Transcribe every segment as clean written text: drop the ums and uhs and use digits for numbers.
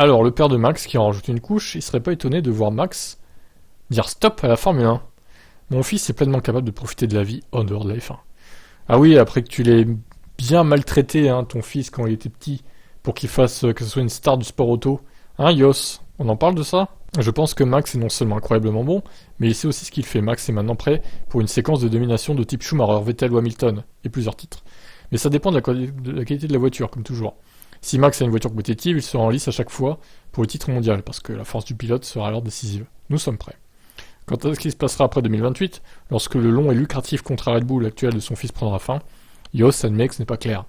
Alors, le père de Max qui en rajoute une couche, il serait pas étonné de voir Max dire stop à la Formule 1. Mon fils est pleinement capable de profiter de la vie en dehors de la F1. Ah oui, après que tu l'aies bien maltraité, hein, ton fils, quand il était petit, pour qu'il fasse que ce soit une star du sport auto. Hein, Yos, on en parle de ça? Je pense que Max est non seulement incroyablement bon, mais il sait aussi ce qu'il fait. Max est maintenant prêt pour une séquence de domination de type Schumacher, Vettel ou Hamilton, et plusieurs titres. Mais ça dépend de la qualité de la voiture, comme toujours. Si Max a une voiture compétitive, il sera en lice à chaque fois pour le titre mondial, parce que la force du pilote sera alors décisive. Nous sommes prêts. Quant à ce qui se passera après 2028, lorsque le long et lucratif contrat Red Bull actuel de son fils prendra fin, Yos admet que ce n'est pas clair.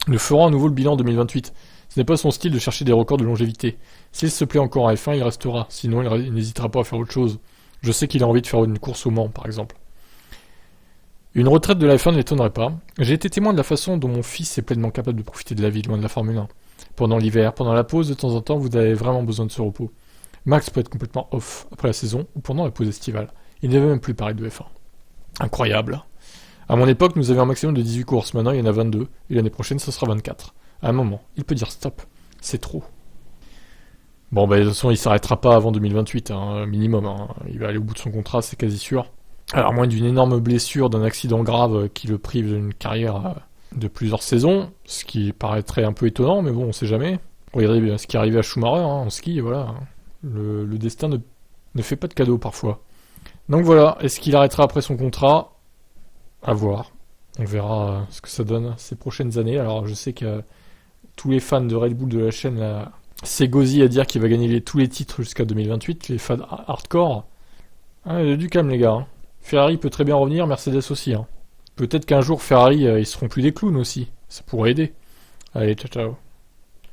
Nous ferons à nouveau le bilan en 2028. Ce n'est pas son style de chercher des records de longévité. S'il se plaît encore à F1, il restera. Sinon, il n'hésitera pas à faire autre chose. Je sais qu'il a envie de faire une course au Mans, par exemple. Une retraite de la F1 ne l'étonnerait pas. J'ai été témoin de la façon dont mon fils est pleinement capable de profiter de la vie loin de la Formule 1. Pendant l'hiver, pendant la pause, de temps en temps, vous avez vraiment besoin de ce repos. Max peut être complètement off après la saison ou pendant la pause estivale. Il n'est même plus pareil de F1. Incroyable. À mon époque, nous avions un maximum de 18 courses. Maintenant, il y en a 22. Et l'année prochaine, ce sera 24. À un moment, il peut dire stop. C'est trop. Bon, de toute façon, il s'arrêtera pas avant 2028, hein, minimum. Hein. Il va aller au bout de son contrat, c'est quasi sûr. Alors, à moins d'une énorme blessure, d'un accident grave qui le prive d'une carrière de plusieurs saisons, ce qui paraîtrait un peu étonnant, mais bon, on sait jamais. Regardez ce qui est arrivé à Schumacher, hein, en ski, et voilà. Le destin ne fait pas de cadeaux parfois. Donc voilà, est-ce qu'il arrêtera après son contrat? À voir. On verra ce que ça donne ces prochaines années. Alors je sais que tous les fans de Red Bull de la chaîne là, s'égosillent à dire qu'il va gagner tous les titres jusqu'à 2028, les fans hardcore. Ah, il y a du calme les gars. Hein. Ferrari peut très bien revenir, Mercedes aussi. Hein. Peut-être qu'un jour Ferrari, ils seront plus des clowns aussi. Ça pourrait aider. Allez, ciao ciao.